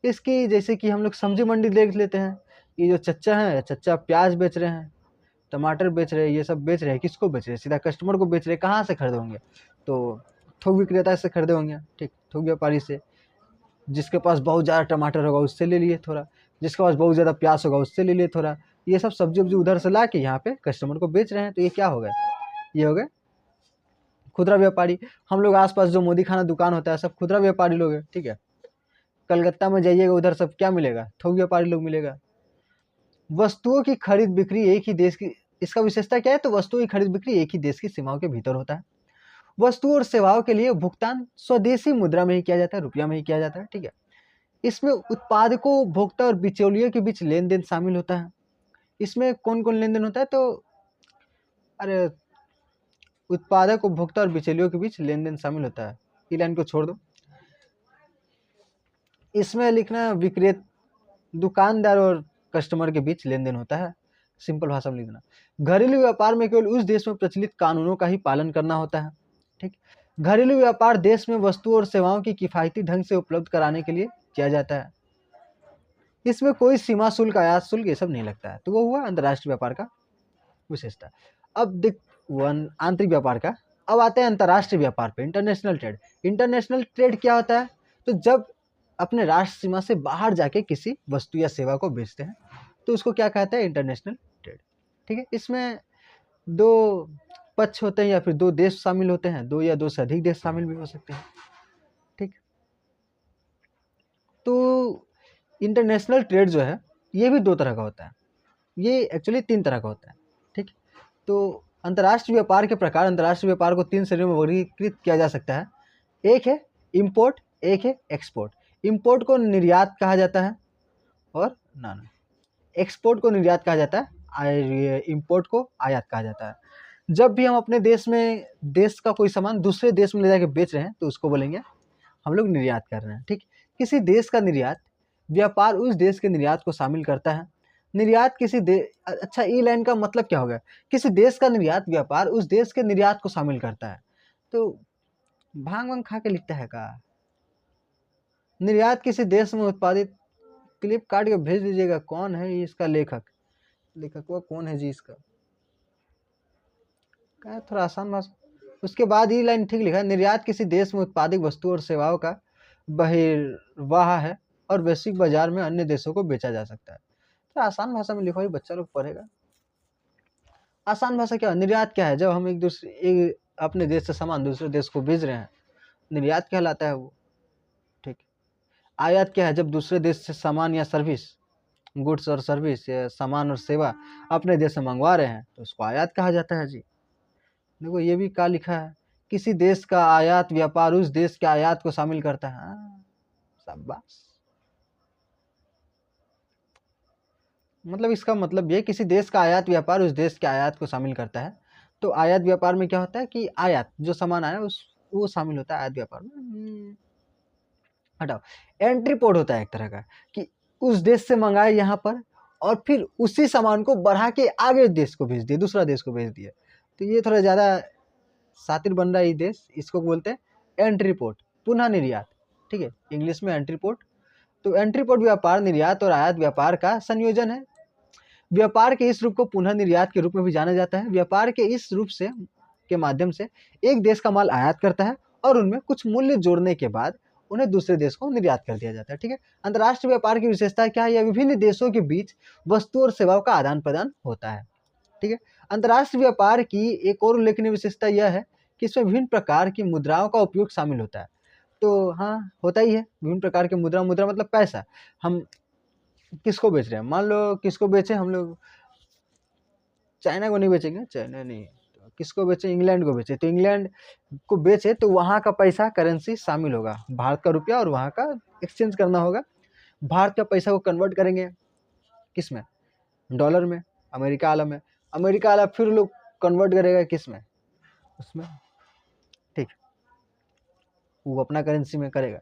इसकी जैसे कि हम लोग सब्जी मंडी देख लेते हैं, ये जो चच्चा है, चच्चा प्याज बेच रहे हैं, टमाटर बेच रहे हैं, ये सब बेच रहे हैं, किसको बेच रहे हैं? सीधा कस्टमर को बेच रहे हैं। कहाँ से खरीदे होंगे? तो थोक विक्रेता से खरीदे होंगे, ठीक, थोक व्यापारी से। जिसके पास बहुत ज़्यादा टमाटर होगा उससे ले लिए थोड़ा, जिसके पास बहुत ज़्यादा प्याज होगा उससे ले लिए थोड़ा। ये सब सब्जी वब्जी उधर से ला के यहाँ पे कस्टमर को बेच रहे हैं। तो ये क्या हो गया, ये हो गए खुदरा व्यापारी। हम लोग आसपास जो मोदी खाना दुकान होता है सब खुदरा व्यापारी लोग हैं, ठीक है। कलकत्ता में जाइएगा उधर सब क्या मिलेगा, थोक व्यापारी लोग मिलेगा। वस्तुओं की खरीद बिक्री एक ही देश की, इसका विशेषता क्या है, तो वस्तुओं की खरीद बिक्री एक ही देश की सीमाओं के भीतर होता है। वस्तुओं और सेवाओं के लिए भुगतान स्वदेशी मुद्रा में ही किया जाता है, रुपया में ही किया जाता है, ठीक है। इसमें उत्पादकों, उपभोक्ता और बिचौलियों के बीच लेन देन शामिल होता है। इसमें कौन कौन लेन देन होता है, तो अरे उत्पादक, उपभोक्ता और बिचौलियों के बीच लेन देन शामिल होता है। ये लाइन को छोड़ दो। इसमें लिखना विक्रेता, दुकानदार और कस्टमर के बीच लेन देन होता है, सिंपल भाषा में लिख देना। घरेलू व्यापार में केवल उस देश में प्रचलित कानूनों का ही पालन करना होता है, ठीक। घरेलू व्यापार देश में वस्तुओं और सेवाओं की किफायती ढंग से उपलब्ध कराने के लिए किया जाता है। इसमें कोई सीमा शुल्क, आयात शुल्क ये सब नहीं लगता है। तो वो हुआ अंतर्राष्ट्रीय व्यापार का विशेषता। अब देख वन आंतरिक व्यापार का। अब आते हैं अंतर्राष्ट्रीय व्यापार पे, इंटरनेशनल ट्रेड। इंटरनेशनल ट्रेड क्या होता है, तो जब अपने राष्ट्र सीमा से बाहर जाके किसी वस्तु या सेवा को बेचते हैं तो उसको क्या कहते हैं, इंटरनेशनल ट्रेड, ठीक है। इसमें दो पक्ष होते हैं या फिर दो देश शामिल होते हैं, दो या दो से अधिक देश शामिल भी हो सकते हैं, ठीक। तो इंटरनेशनल ट्रेड जो है ये भी दो तरह का होता है, ये एक्चुअली तीन तरह का होता है, ठीक। तो अंतर्राष्ट्रीय व्यापार के प्रकार, अंतर्राष्ट्रीय व्यापार को तीन श्रेणियों में वर्गीकृत किया जा सकता है। एक है इंपोर्ट, एक है एक्सपोर्ट। इंपोर्ट को निर्यात कहा जाता है और ना एक्सपोर्ट को निर्यात कहा जाता है, इंपोर्ट को आयात कहा जाता है। जब भी हम अपने देश में, देश का कोई सामान दूसरे देश में ले जाके बेच रहे हैं तो उसको बोलेंगे हम लोग निर्यात कर रहे हैं, ठीक। किसी देश का निर्यात व्यापार उस देश के निर्यात को शामिल करता है। निर्यात किसी अच्छा ई लाइन का मतलब क्या होगा, किसी देश का निर्यात व्यापार उस देश के निर्यात को शामिल करता है। तो भांग वांग खा के लिखता है का, निर्यात किसी देश में उत्पादित, क्लिप काट के भेज दीजिएगा। कौन है ये इसका लेखक, लेखक वो कौन है जी इसका, क्या थोड़ा आसान भाषा। उसके बाद ये लाइन ठीक लिखा है, निर्यात किसी देश में उत्पादित वस्तु और सेवाओं का बहिर्वाह है और वैश्विक बाजार में अन्य देशों को बेचा जा सकता है। तो आसान भाषा में लिखो, ये बच्चा लोग पढ़ेगा। आसान भाषा क्या है, निर्यात क्या है, जब हम अपने देश से सामान दूसरे देश को भेज रहे हैं, निर्यात कहलाता है वो, ठीक। आयात क्या है, जब दूसरे देश से सामान या सर्विस, गुड्स और सर्विस या सामान और सेवा अपने देश से मंगवा रहे हैं तो उसको आयात कहा जाता है जी। देखो ये भी क्या लिखा है, किसी देश का आयात व्यापार उस देश के आयात को शामिल करता है। शाबाश। मतलब इसका मतलब ये, किसी देश का आयात व्यापार उस देश के आयात को शामिल करता है। तो आयात व्यापार में क्या होता है कि आयात जो सामान आया उस वो शामिल होता है आयात व्यापार में। हटाओ। एंट्री पोर्ट होता है एक तरह का, कि उस देश से मंगाए यहाँ पर और फिर उसी सामान को बढ़ा के आगे देश को भेज दिए, दूसरा देश को भेज दिया। तो ये थोड़ा ज़्यादा शातिर बन रहा है ये देश, इसको बोलते हैं एंट्री पोर्ट, पुनः निर्यात, ठीक है, इंग्लिश में एंट्री पोर्ट। तो एंट्री पोर्ट व्यापार निर्यात और आयात व्यापार का संयोजन है। व्यापार के इस रूप को पुनः निर्यात के रूप में भी जाना जाता है। व्यापार के इस रूप से के माध्यम से एक देश का माल आयात करता है और उनमें कुछ मूल्य जोड़ने के बाद उन्हें दूसरे देश को निर्यात कर दिया जाता है, ठीक है। अंतर्राष्ट्रीय व्यापार की विशेषता क्या है, यह विभिन्न देशों के बीच वस्तु और सेवाओं का आदान प्रदान होता है, ठीक है। अंतर्राष्ट्रीय व्यापार की एक और उल्लेखनीय विशेषता यह है कि इसमें विभिन्न प्रकार की मुद्राओं का उपयोग शामिल होता है। तो हाँ होता ही है, विभिन्न प्रकार की मुद्रा, मुद्रा मतलब पैसा। हम किसको बेच रहे हैं, मान लो किसको बेचे हम लोग, चाइना को नहीं बेचेंगे, चाइना नहीं, तो किसको बेचे, इंग्लैंड को बेचे। तो इंग्लैंड को बेचे तो वहाँ का पैसा, करेंसी शामिल होगा, भारत का रुपया, और वहाँ का एक्सचेंज करना होगा। भारत का पैसा को कन्वर्ट करेंगे किस में, डॉलर में, अमेरिका वाला में, अमेरिका वाला फिर लोग कन्वर्ट करेगा किस में, उसमें, ठीक, वो अपना करेंसी में करेगा।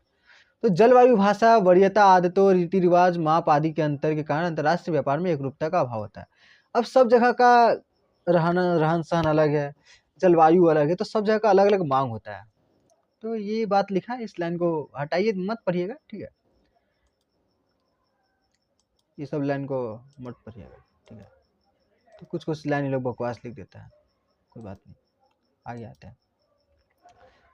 तो जलवायु, भाषा, वरीयता, आदतों, रीति रिवाज, माप आदि के अंतर के कारण अंतर्राष्ट्रीय व्यापार में एकरूपता का अभाव होता है। अब सब जगह का रहन सहन अलग है, जलवायु अलग है, तो सब जगह का अलग अलग मांग होता है। तो ये बात लिखा है, इस लाइन को हटाइए, मत पढ़िएगा, ठीक है, ये सब लाइन को मत पढ़िएगा, ठीक है। तो कुछ कुछ लाइन लोग बकवास लिख देता है, कोई बात नहीं, आगे आते हैं।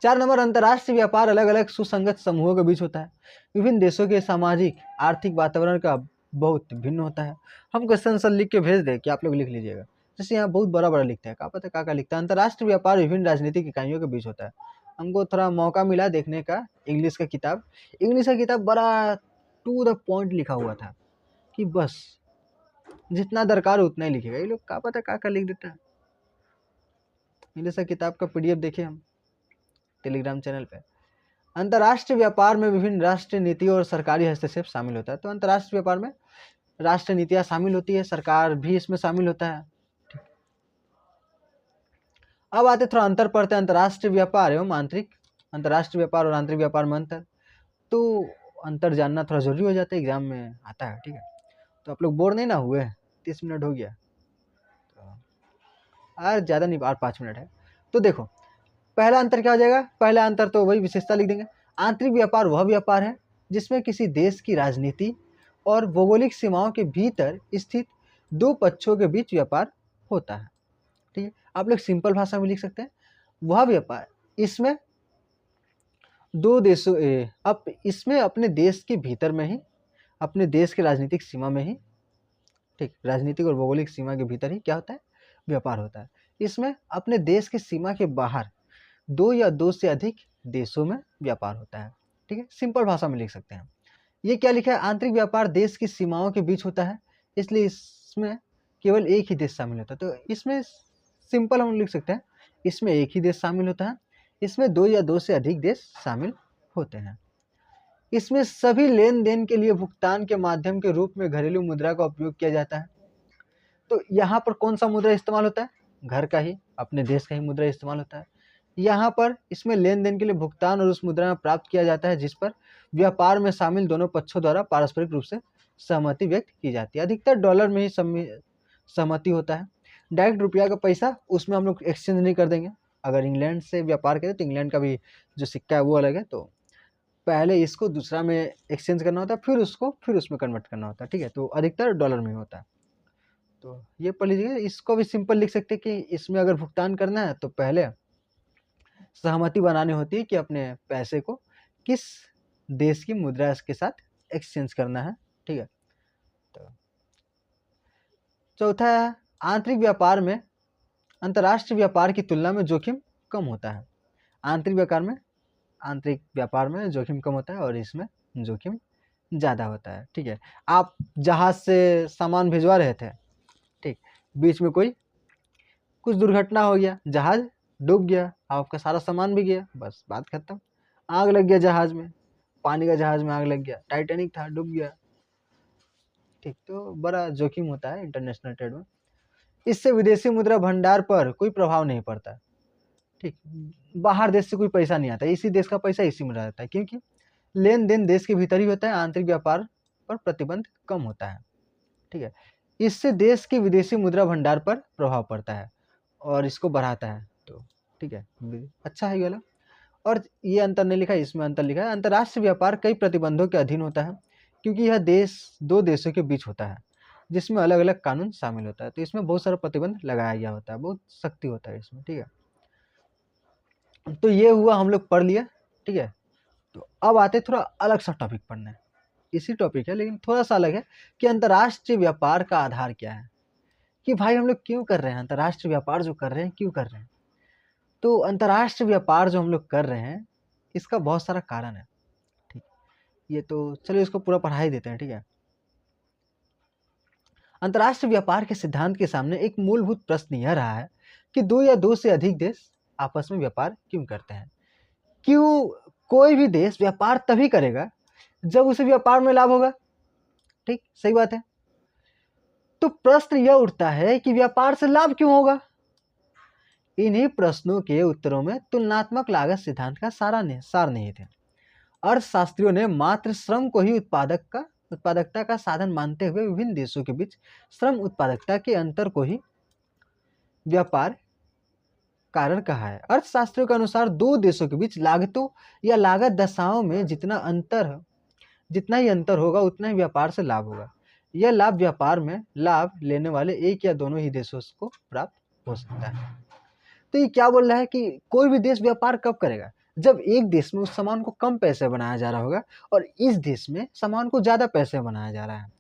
4 नंबर, अंतर्राष्ट्रीय व्यापार अलग अलग सुसंगत समूहों के बीच होता है। विभिन्न देशों के सामाजिक आर्थिक वातावरण का बहुत भिन्न होता है। हम क्वेश्चन आंसर लिख के भेज दें कि आप लोग लिख लीजिएगा। जैसे यहाँ बहुत बड़ा बड़ा लिखता है, क्या पता क्या लिखता है। अंतर्राष्ट्रीय व्यापार विभिन्न राजनीतिक इकाइयों के बीच होता है। हमको थोड़ा मौका मिला देखने का इंग्लिश का किताब। इंग्लिश का किताब बड़ा टू द पॉइंट लिखा हुआ था कि बस जितना दरकार उतना ही लिखेगा। ये लोग क्या पता क्या लिख देता है। इंग्लिश का किताब का PDF देखे हम टेलीग्राम चैनल पे। अंतर्राष्ट्रीय व्यापार में विभिन्न राष्ट्रीय नीतियों और सरकारी हस्तक्षेप शामिल होता है। तो अंतर्राष्ट्रीय व्यापार में राष्ट्रीय नीतियां शामिल होती है, सरकार भी इसमें शामिल होता है। अब आते थोड़ा अंतर पढ़ते हैं अंतर्राष्ट्रीय व्यापार एवं आंतरिक। अंतर्राष्ट्रीय व्यापार और आंतरिक व्यापार में अंतर, तो अंतर जानना थोड़ा जरूरी हो जाता है, एग्जाम में आता है। ठीक है, तो आप लोग बोर नहीं ना हुए। 30 मिनट हो गया, तो ज़्यादा नहीं, 5 मिनट है। तो देखो पहला अंतर क्या हो जाएगा। पहला अंतर तो वही विशेषता लिख देंगे। आंतरिक व्यापार वह व्यापार है जिसमें किसी देश की राजनीति और भौगोलिक सीमाओं के भीतर स्थित दो पक्षों के बीच व्यापार होता है। ठीक है, आप लोग सिंपल भाषा में लिख सकते हैं वह व्यापार, इसमें दो देशों अब इसमें अपने देश के भीतर में ही, अपने देश के राजनीतिक सीमा में ही, ठीक, राजनीतिक और भौगोलिक सीमा के भीतर ही क्या होता है, व्यापार होता है। इसमें अपने देश की सीमा के बाहर दो या दो से अधिक देशों में व्यापार होता है। ठीक है, सिंपल भाषा में लिख सकते हैं। ये क्या लिखा है, आंतरिक व्यापार देश की सीमाओं के बीच होता है, इसलिए इसमें केवल एक ही देश शामिल होता है। तो इसमें सिंपल हम लिख सकते हैं, इसमें एक ही देश शामिल होता है, इसमें दो या दो से अधिक देश शामिल होते हैं। इसमें सभी लेन देन के लिए भुगतान के माध्यम के रूप में घरेलू मुद्रा का उपयोग किया जाता है। तो यहाँ पर कौन सा मुद्रा इस्तेमाल होता है, घर का ही, अपने देश का ही मुद्रा इस्तेमाल होता है। यहाँ पर इसमें लेन देन के लिए भुगतान और उस मुद्रा में प्राप्त किया जाता है जिस पर व्यापार में शामिल दोनों पक्षों द्वारा पारस्परिक रूप से सहमति व्यक्त की जाती है। अधिकतर डॉलर में ही सहमति होता है। डायरेक्ट रुपया का पैसा उसमें हम लोग एक्सचेंज नहीं कर देंगे। अगर इंग्लैंड से व्यापार करें तो इंग्लैंड का भी जो सिक्का है वो अलग है, तो पहले इसको दूसरा में एक्सचेंज करना होता है, फिर उसमें कन्वर्ट करना होता है। ठीक है, तो अधिकतर डॉलर में होता है। तो ये पढ़ लीजिए। इसको भी सिंपल लिख सकते हैं कि इसमें अगर भुगतान करना है तो पहले सहमति बनानी होती है कि अपने पैसे को किस देश की मुद्रा के साथ एक्सचेंज करना है। ठीक है, तो चौथा है आंतरिक व्यापार में अंतर्राष्ट्रीय व्यापार की तुलना में जोखिम कम होता है। आंतरिक व्यापार में जोखिम कम होता है और इसमें जोखिम ज़्यादा होता है। ठीक है, आप जहाज से सामान भिजवा रहे थे, ठीक, बीच में कुछ दुर्घटना हो गया, जहाज डूब गया, आपका सारा सामान भी गया, बस बात खत्म। आग लग गया जहाज में, पानी का जहाज में आग लग गया, टाइटैनिक था, डूब गया। ठीक, तो बड़ा जोखिम होता है इंटरनेशनल ट्रेड में। इससे विदेशी मुद्रा भंडार पर कोई प्रभाव नहीं पड़ता। ठीक, बाहर देश से कोई पैसा नहीं आता, इसी देश का पैसा इसी में रहता है, क्योंकि लेन देन देश के भीतर ही होता है। आंतरिक व्यापार पर प्रतिबंध कम होता है। ठीक है, इससे देश के विदेशी मुद्रा भंडार पर प्रभाव पड़ता है और इसको बढ़ाता है। तो ठीक है, अच्छा है ये वाला। और ये अंतर नहीं लिखा है, इसमें अंतर लिखा है। अंतर्राष्ट्रीय व्यापार कई प्रतिबंधों के अधीन होता है क्योंकि यह दो देशों के बीच होता है जिसमें अलग अलग कानून शामिल होता है। तो इसमें बहुत सारा प्रतिबंध लगाया गया होता है, बहुत सख्ती होता है इसमें। ठीक है, तो ये हुआ, हम लोग पढ़ लिया। ठीक है, तो अब आते थोड़ा अलग सा टॉपिक पढ़ना है। इसी टॉपिक है लेकिन थोड़ा सा अलग है कि अंतर्राष्ट्रीय व्यापार का आधार क्या है, कि भाई हम लोग क्यों कर रहे हैं अंतर्राष्ट्रीय व्यापार, जो कर रहे हैं क्यों कर रहे हैं। तो अंतर्राष्ट्रीय व्यापार जो हम लोग कर रहे हैं इसका बहुत सारा कारण है। ठीक, ये तो चलिए इसको पूरा पढ़ा ही देते हैं। ठीक है, अंतर्राष्ट्रीय व्यापार के सिद्धांत के सामने एक मूलभूत प्रश्न यह रहा है कि दो या दो से अधिक देश आपस में व्यापार क्यों करते हैं। क्यों कोई भी देश व्यापार तभी करेगा जब उसे व्यापार में लाभ होगा। ठीक, सही बात है। तो प्रश्न यह उठता है कि व्यापार से लाभ क्यों होगा। इन्हीं प्रश्नों के उत्तरों में तुलनात्मक लागत सिद्धांत का सार निहित है। अर्थशास्त्रियों ने मात्र श्रम को ही उत्पादकता का साधन मानते हुए विभिन्न देशों के बीच श्रम उत्पादकता के अंतर को ही व्यापार कारण कहा है। अर्थशास्त्रियों के अनुसार दो देशों के बीच लागतों या लागत दशाओं में जितना ही अंतर होगा उतना ही व्यापार से लाभ होगा। यह लाभ व्यापार में लाभ लेने वाले एक या दोनों ही देशों को प्राप्त हो सकता है। तो ये क्या बोल रहा है कि कोई भी देश व्यापार कब करेगा, जब एक देश में उस सामान को कम पैसे बनाया जा रहा होगा और इस देश में सामान को ज़्यादा पैसे बनाया जा रहा है,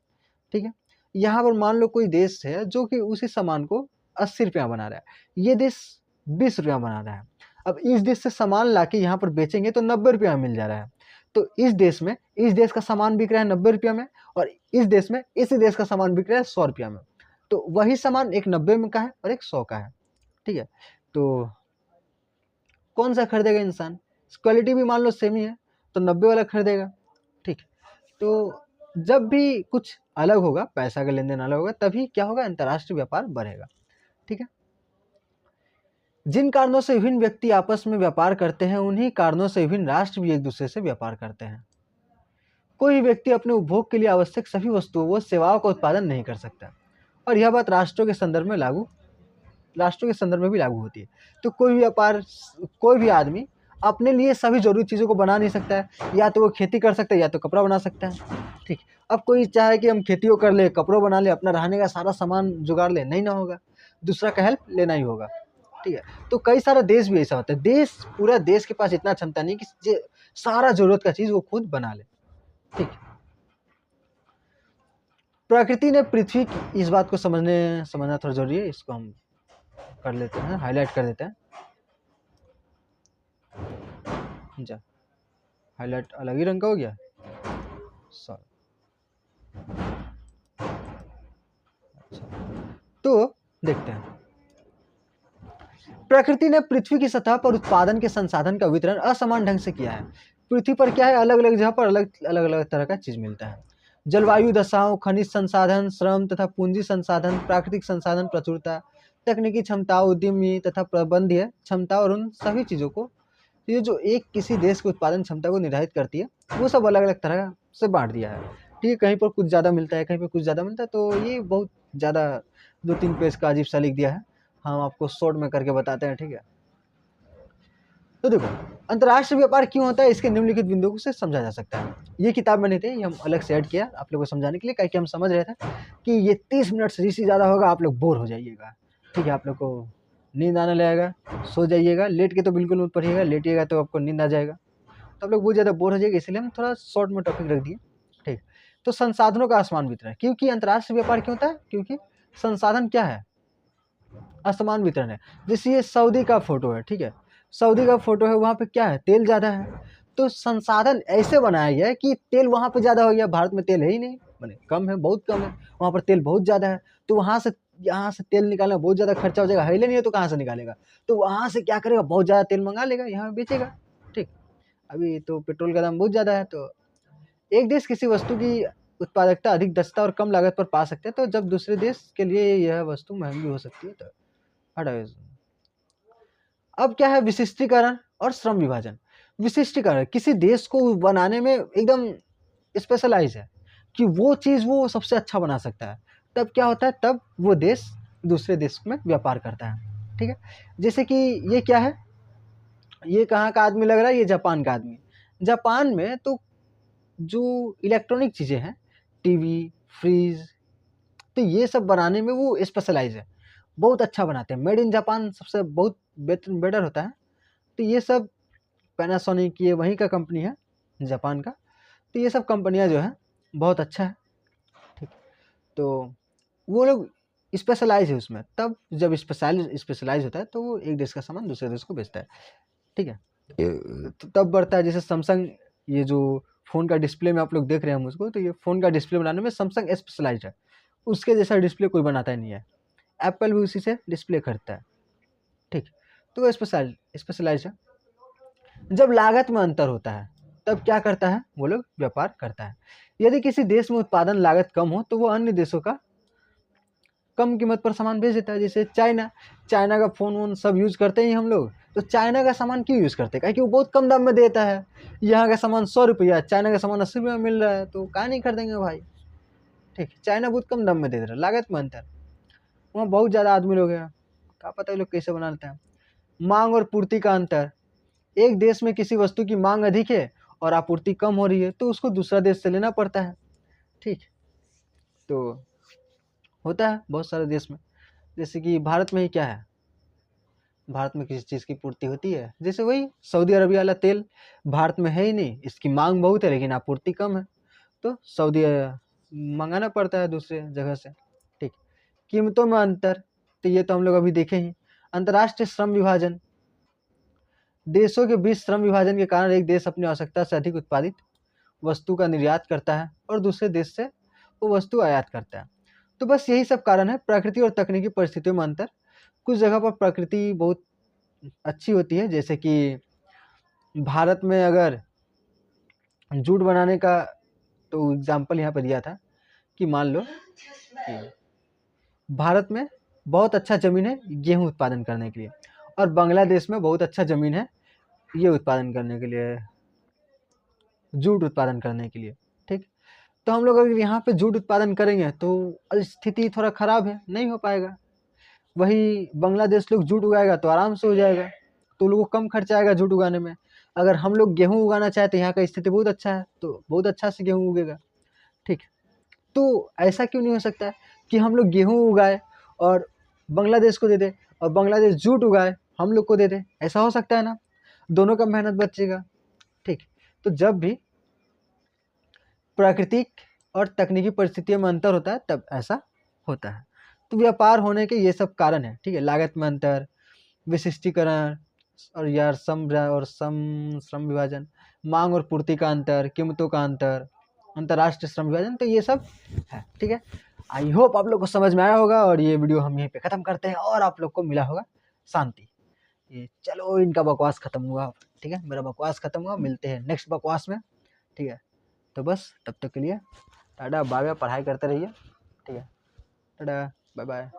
ठीक है। यहाँ पर मान लो कोई देश है जो कि उसी सामान को 80 रुपया बना रहा है, ये देश 20 रुपया बना रहा है। अब इस देश से सामान लाके यहाँ पर बेचेंगे तो 90 रुपया मिल जा रहा है। तो इस देश का सामान बिक रहा है 90 रुपया में, और इस देश में इसी देश का सामान बिक रहा है 100 रुपया में। तो वही सामान एक 90 में का है और एक 100 का है, ठीक है। तो कौन सा खरीदेगा इंसान? क्वालिटी भी मान लो सेम ही है तो 90 वाला खरीदेगा, ठीक। तो जब भी कुछ अलग होगा, पैसा का लेन देन अलग होगा, तभी क्या होगा? अंतर्राष्ट्रीय व्यापार बढ़ेगा, ठीक है। जिन कारणों से विभिन्न व्यक्ति आपस में व्यापार करते हैं, उन्हीं कारणों से विभिन्न राष्ट्र भी एक दूसरे से व्यापार करते हैं। कोई भी व्यक्ति अपने उपभोग के लिए आवश्यक सभी वस्तुओं व सेवाओं का उत्पादन नहीं कर सकता, और यह बात राष्ट्रों के संदर्भ में भी लागू होती है। तो कोई भी आदमी अपने लिए सभी जरूरी चीज़ों को बना नहीं सकता है, या तो वो खेती कर सकता है या तो कपड़ा बना सकता है, ठीक। अब कोई चाहे कि हम खेती कर ले, कपड़ों बना ले, अपना रहने का सारा सामान जुगाड़ ले, नहीं ना होगा, दूसरा का हेल्प लेना ही होगा, ठीक है। तो कई सारे देश भी ऐसा होता है, पूरा देश के पास इतना क्षमता नहीं कि सारा जरूरत का चीज़ वो खुद बना ले, ठीक। प्रकृति ने पृथ्वी की, इस बात को समझना थोड़ा जरूरी है, इसको हम कर लेते हैं, हाईलाइट कर देते हैं। जा हाईलाइट अलग ही रंग का हो गया, सॉरी। अच्छा, तो देखते हैं। प्रकृति ने पृथ्वी की सतह पर उत्पादन के संसाधन का वितरण असमान ढंग से किया है। पृथ्वी पर क्या है, अलग अलग जगह पर अलग अलग तरह का चीज मिलता है। जलवायु दशाओं, खनिज संसाधन, श्रम तथा पूंजी संसाधन, प्राकृतिक संसाधन प्रचुरता, तकनीकी क्षमता, उद्यमी तथा प्रबंधीय क्षमता, और उन सभी चीज़ों को, ये जो एक किसी देश की उत्पादन क्षमता को निर्धारित करती है, वो सब अलग अलग तरह से बांट दिया है, ठीक है। कहीं पर कुछ ज़्यादा मिलता है, कहीं पर कुछ ज़्यादा मिलता है, तो ये बहुत ज़्यादा 2-3 पेज का अजीब सा लिख दिया है, हम आपको शॉर्ट में करके बताते हैं, ठीक है। तो देखो, अंतर्राष्ट्रीय व्यापार क्यों होता है, इसके निम्नलिखित बिंदुओं से समझा जा सकता है। ये किताब में नहीं थे, ये हम अलग से ऐड किया आप लोगों को समझाने के लिए, क्या कि हम समझ रहे थे कि ये 30 मिनट से जिससे ज़्यादा होगा आप लोग बोर हो जाइएगा, ठीक है। आप लोग को नींद आने लगेगा, सो जाइएगा, लेट के तो बिल्कुल मत पढ़िएगा, लेटिएगा तो आपको नींद आ जाएगा, तो आप लोग बहुत ज़्यादा बोर हो जाएगा, इसलिए हम थोड़ा शॉर्ट में टॉपिक रख दिए, ठीक। तो संसाधनों का असमान वितरण, क्योंकि अंतर्राष्ट्रीय व्यापार क्यों होता है? क्योंकि संसाधन क्या है, असमान वितरण है। जैसे ये सऊदी का फोटो है, ठीक है, सऊदी का फोटो है, वहाँ पे क्या है, तेल ज़्यादा है, तो संसाधन ऐसे बनाया गया है कि तेल वहाँ पे ज़्यादा हो गया, भारत में तेल है ही नहीं, मैंने कम है, बहुत कम है, वहाँ पर तेल बहुत ज़्यादा है, तो वहाँ से यहाँ से तेल निकालना बहुत ज़्यादा खर्चा हो जाएगा, है नहीं है तो कहाँ से निकालेगा, तो वहाँ से क्या करेगा, बहुत ज़्यादा तेल मंगा लेगा, यहाँ बेचेगा, ठीक। अभी तो पेट्रोल का दाम बहुत ज़्यादा है, तो एक देश किसी वस्तु की उत्पादकता अधिक दक्षता और कम लागत पर पा सकते हैं, तो जब दूसरे देश के लिए यह वस्तु महंगी हो सकती है, तो अब क्या है, विशिष्टीकरण और श्रम विभाजन। विशिष्टीकरण किसी देश को बनाने में एकदम स्पेशलाइज है कि वो चीज़ वो सबसे अच्छा बना सकता है, तब क्या होता है, तब वो देश दूसरे देश में व्यापार करता है, ठीक है। जैसे कि ये क्या है, ये कहाँ का आदमी लग रहा है, ये जापान का आदमी। जापान में तो जो इलेक्ट्रॉनिक चीज़ें हैं, टीवी, फ्रिज, तो ये सब बनाने में वो स्पेशलाइज है, बहुत अच्छा बनाते हैं, मेड इन जापान सबसे बहुत बेटर होता है। तो ये सब पैनासोनिक, ये वहीं का कंपनी है, जापान का, तो ये सब कंपनियां जो है बहुत अच्छा है, ठीक। तो वो लोग स्पेशलाइज है उसमें, तब जब स्पेशलाइज होता है तो वो एक देश का सामान दूसरे देश को बेचता है, ठीक है। तो तब बढ़ता है, जैसे सैमसंग, ये जो फ़ोन का डिस्प्ले में आप लोग देख रहे हैं मुझको, तो ये फ़ोन का डिस्प्ले बनाने में सैमसंग स्पेशलाइज है, उसके जैसा डिस्प्ले कोई बनाता ही नहीं है। एप्पल भी उसी से डिस्प्ले खरीदता है, ठीक। तो वो स्पेशलाइज है। जब लागत में अंतर होता है तब क्या करता है, वो लोग व्यापार करता है। यदि किसी देश में उत्पादन लागत कम हो तो वो अन्य देशों का कम कीमत पर सामान बेच देता है। जैसे चाइना का फ़ोन वोन सब यूज़ करते ही हम लोग, तो चाइना का सामान क्यों यूज़ करते हैं, क्योंकि वो बहुत कम दाम में देता है। यहाँ का सामान 100 रुपया, चाइना का सामान 80 रुपये में मिल रहा है, तो कहाँ नहीं खरीदेंगे भाई, ठीक। चाइना बहुत कम दाम में दे रहा है, लागत में अंतर, वहाँ बहुत ज़्यादा आदमी लोग हैं, क्या पता ये लोग कैसे बना लेते हैं। मांग और पूर्ति का अंतर, एक देश में किसी वस्तु की मांग अधिक है और आपूर्ति कम हो रही है, तो उसको दूसरा देश से लेना पड़ता है, ठीक। तो होता है बहुत सारे देश में, जैसे कि भारत में ही क्या है, भारत में किसी चीज़ की पूर्ति होती है। जैसे वही सऊदी अरबिया वाला तेल भारत में है ही नहीं, इसकी मांग बहुत है लेकिन आपूर्ति कम है, तो सऊदी मंगाना पड़ता है दूसरे जगह से। ठीक, कीमतों में अंतर, तो ये तो हम लोग अभी देखे ही। अंतर्राष्ट्रीय श्रम विभाजन, देशों के बीच श्रम विभाजन के कारण एक देश अपनी आवश्यकता से अधिक उत्पादित वस्तु का निर्यात करता है और दूसरे देश से वो वस्तु आयात करता है। तो बस यही सब कारण है, प्रकृति और तकनीकी परिस्थितियों में अंतर। कुछ जगह पर प्रकृति बहुत अच्छी होती है, जैसे कि भारत में अगर जूट बनाने का तो एग्जाम्पल यहाँ पर दिया था कि मान लो कि भारत में बहुत अच्छा ज़मीन है गेहूँ उत्पादन करने के लिए, और बांग्लादेश में बहुत अच्छा ज़मीन है ये उत्पादन करने के लिए, जूट उत्पादन करने के लिए। ठीक, तो हम लोग अगर यहाँ पे जूट उत्पादन करेंगे तो स्थिति थोड़ा ख़राब है, नहीं हो पाएगा। वही बांग्लादेश लोग जूट उगाएगा तो आराम से हो जाएगा, तो लोगों को कम खर्चा आएगा जूट उगाने में। अगर हम लोग गेहूँ उगाना चाहें तो यहाँ का स्थिति बहुत अच्छा है, तो बहुत अच्छा से गेहूँ उगेगा। ठीक, तो ऐसा क्यों नहीं हो सकता है कि हम लोग गेहूँ उगाए और बांग्लादेश को दे दे, और बांग्लादेश जूट उगाए हम लोग को दे दे? ऐसा हो सकता है ना, दोनों का मेहनत बचेगा। ठीक, तो जब भी प्राकृतिक और तकनीकी परिस्थितियों में अंतर होता है तब ऐसा होता है। तो व्यापार होने के ये सब कारण है। ठीक है, लागत में अंतर, विशिष्टीकरण और यार श्रम विभाजन, मांग और पूर्ति का अंतर, कीमतों का अंतर, अंतर्राष्ट्रीय श्रम विभाजन, तो ये सब है। ठीक है, आई होप आप लोग को समझ में आया होगा, और ये वीडियो हम यहीं पे ख़त्म करते हैं और आप लोग को मिला होगा शांति। ये चलो, इनका बकवास ख़त्म हुआ। ठीक है, मेरा बकवास ख़त्म हुआ, मिलते हैं नेक्स्ट बकवास में। ठीक है, तो बस तब तक के लिए टाटा बाय बाय, पढ़ाई करते रहिए। ठीक है, टाटा बाय बाय।